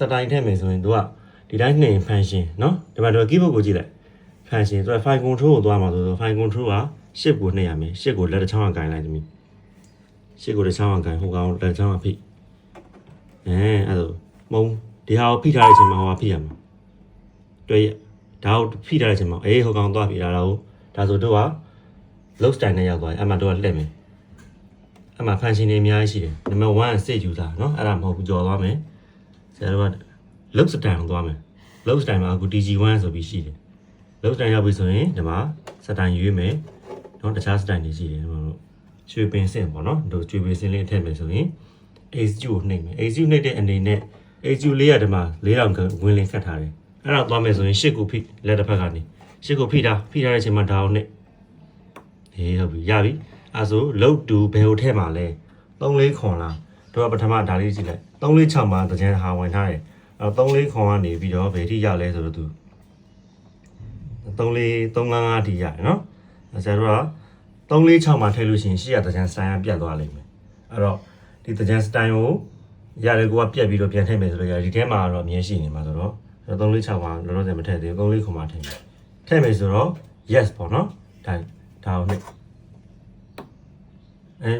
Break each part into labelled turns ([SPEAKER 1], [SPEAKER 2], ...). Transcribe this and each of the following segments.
[SPEAKER 1] စတိုင်းထည့်မယ်ဆိုရင်သူကဒီတိုင်းနှင် function နော်ဒီမှာတော့ keyboard ကိုကြည့်လိုက် function သူက file control ကိုသွားမှာဆိုတော့ file control က shift ကိုနှိပ်ရမယ် shift ကိုလက်တစ်ချောင်းကဂိုင်းလိုက်သမီး shift ကိုတစ်ချောင်းကဂိုင်းဟိုကောင်လက်တစ်ချောင်းကဖိအဲ့ဒါမုံဒီဟာကိုဖိထားတဲ့အချိန်မှာဟိုကဖိရမှာတွေ့ဒါကိုဖိထားတဲ့အချိန်မှာဟိုကောင်သွားဖိတာတော့ဒါဆိုတော့က load style နဲ့ရောက်သွားရင်အမှတော့လှည့်မယ်အမှ function တွေအများကြီးရှိတယ် number 1 save user เนาะအဲ့ဒါမဟုတ်ဘူးကြော်သွားမယ်ဆရာတို့က load style ကိုသွားမယ် load style မှာအခု dg1 ဆိုပြီးရှိတယ် load style ရောက်ပြီဆိုရင်ဒီမှာ style ရွေးမယ်เนาะတခြား style တွေရှိတယ်ဒီမှာတို့ရွှေပင်စင်ပေါ့เนาะတို့ရွှေပင်စင်လေးထည့်မယ်ဆိုရင် HQ ကိုနှိပ်မယ် HQ နှိပ်တဲ့အနေနဲ့ HQ လေးရဒီမှာ4000ဝင်လင်းခတ်ထားတယ်အဲ့ဒါသွားမယ်ဆိုရင်8ကိုဖိလက်တစ်ဖက်ကနေ8ကိုဖိထားတဲ့အချိန်မှာဒါအောင်နှိပ်ဟုတ်ပြီရပြီအဲဆို load to ဘယ်ကိုထည့်မှာလဲ34ခွန်လားတို့ကပထမဒါလေးကြည့်လိုက်346မှာတကြံဟာဝင်ထားတယ်အဲ34ခွန်ကနေပြီးတော့ဘယ်ထိရလဲဆိုတော့သူ355ထိရတယ်နော်ဆရာတို့က346မှာထည့်လို့ရှိရင်ရှေ့ကတကြံစတိုင်းကပြတ်သွားလိမ့်မယ်အဲ့တော့ဒီတကြံစတိုင်းကိုရတယ်ကိုကပြတ်ပြီးတော့ပြန်ထည့်မယ်ဆိုတော့ဒီထဲမှာတော့အမြဲရှိနေမှာဆိုတော့346မှာလောလောဆယ်မထည့်သေးဘူး34ခွန်မှာထည့်မယ်ဆိုတော့ yes ပေါ့နော်ဒါအောင်နှိပ်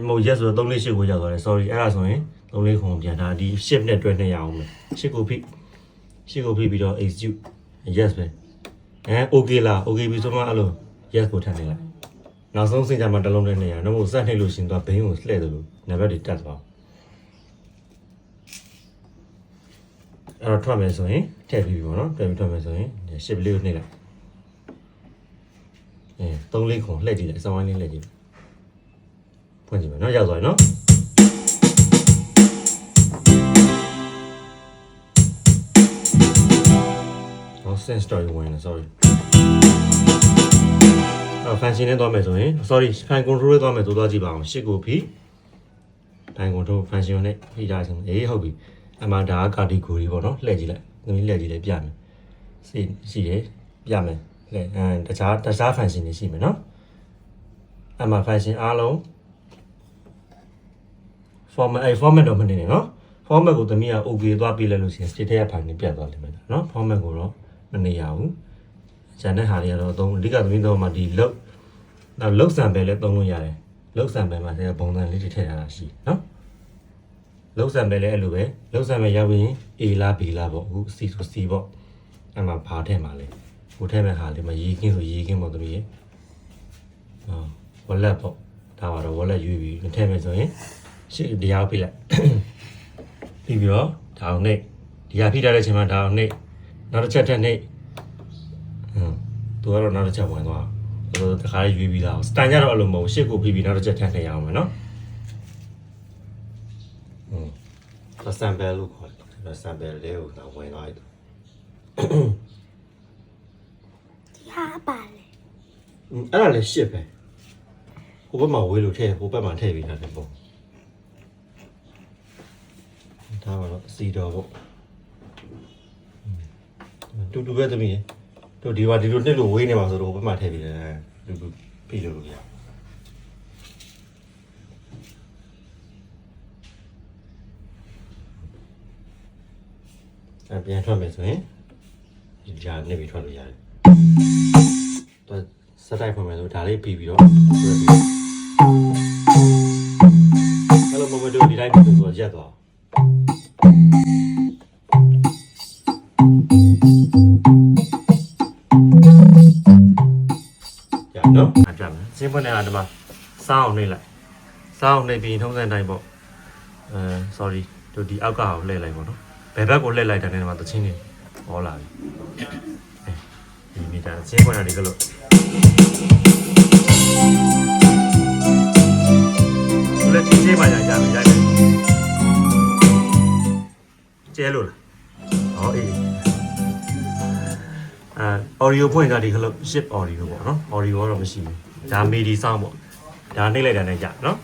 [SPEAKER 1] မို့ yes ဆိုတော့348ကိုရောက်သွားတယ် sorry အဲ့ဒါဆိုရင်34ခွန်ပြန်ထားဒီ shift နဲ့တွဲနှစ်ရအောင်မယ် shift ကိုဖိပြီးတော့ execute yes ပဲokay လား okay ပြီဆိုမှအဲ့လို yes ကိုထည့်နေလိုက်နောက်ဆုံးစင်ကြမှာတစ်လုံးနဲ့နေရတော့မို့စက်နှိပ်လို့ရှင်သွားဘင်းကိုလှည့်တယ်လို့နံပါတ်တွေတက်သွားအဲ့တော့ထွက်မယ်ဆိုရင်ထည့်ပြီးပြီပေါ့နော်ထည့်ပြီးထွက်မယ်ဆိုရင် shift လေးကိုနှိပ်လိုက်34ခွန်လှည့်ကြည့်လိုက်စောင်းဝိုင်းလေးလှည့်ကြည့်ဖွင့်ကြည့်မယ်နော်ရောက်သွားပြီနော်sense story ဝင်နေ sorry function နဲ့သွားမယ်ဆိုရင် sorry file control နဲ့သွားမယ်ဆိုတော့ကြည့်ပါအောင် shift ကိုဖိ file control function နဲ့ဖိထားခြင်းဟုတ်ပြီအမှဒါက category ပေါ့နော်လှည့်ကြည့်လိုက်သမီးလှည့်ကြည့်လိုက်ပြမယ်ရှိတယ်ပြမယ်လှည့်တခြား function တွေရှိမယ်နော်အမှ function အားလုံး format တော့မနေနဲ့နော် format ကိုသမီးက okay သွားပြလိုက်လို့ရှိရင် state ရဲ့ file နဲ့ပြတ်သွားလိမ့်မယ်နော် format ကိုတော့မနေရဘူးကျန်တဲ့ဟာတွေကတော့အဓိကသမီးတော့မှဒီ load sample လည်းသုံးလို့ရတယ် load sample မှာပုံစံလေးတွေထည့်ထားတာရှိနော် load sample လည်းအဲ့လိုပဲ load sample ရောက်ရင် A လား B လားပေါ့အခု C ဆို C ပေါ့အဲ့မှာဘာထည့်မှာလဲဟိုထည့်မဲ့ဟာလေးမှာရေခင်းဆိုရေခင်းပေါ့သမီးရေwallet ပေါ့ဒါပါတော့ wallet ရွေးပြီးထည့်မယ်ဆိုရင်ရှေ့တရားဖိလိုက်ပြီးတော့ဒါအောင်နေဒီဟာဖိထားတဲ့အချိန်မှာဒါအောင်နေနောက်တစ်ချက်ထပ်နေသူကတော့နောက်တစ်ချက်ဝင်သွားတခါလေးရွေးပြီးသားစတန်ကြတော့အဲ့လိုမဟုတ်ရှေ့ကိုဖိပြီးနောက်တစ်ချက်ထပ်နေရအောင်မယ်နော်sample လို့ခေါ်တယ် sample လေးကိုတော့ဝင်သွားပြီ
[SPEAKER 2] ဒီဟာပါလေ
[SPEAKER 1] အဲ့ဒါလည်းရှစ်ပဲဟိုဘက်မှာဝေးလို့ထည့်ဟိုဘက်မှာထည့်ပြီးထားတယ်ပေါ့ဒါကတော့စီတော်ပေါ့တူပဲသမီးတို့ဒီလိုနှစ်လို့ဝေးနေမှာဆိုတော့ဟိုဘက်မှာထည့်ပြီးတယ်တူပြီးလို့ရပြန်ထွက်မယ်ဆိုရင်ဒီကြားနေပြီးထွက်လို့ရတယ်တော့စတိုက်ဖွင့်မယ်ဆိုဒါလေးပြီးတော့အဲ့လိုမမတို့ဒီတိုင်းပြီးဆိုရက်သွားရနော်အကြမ်းမယ်စင်းဖွင့်နေတာဒီမှာစောင်းအောင်နှိပ်လိုက်စောင်းအောင်နှိပ်ပြီးထုံးစံတိုင်းပေါ့sorry တို့ဒီအောက်ကကိုလှည့်လိုက်ပေါ့နော်ဘယ်ဘက်ကိုလှည့်လိုက်တယ်နဲ့ဒီမှာသချင်းနေဟောလာပြီဒီမီတာစင်းဖွင့်တာဒီကလို့လက်ချင်းချင်းပါရကြပြီရိုက်တယ်ကျဲလို့လားဟောအေးaudio ဖွင့်တာဒီကလို့ ship audio ပေါ့နော် audio တော့မရှိဘူးဒါ MIDI sound ပေါ့ဒါနှိပ်လိုက်တာနဲ့ကြာနော်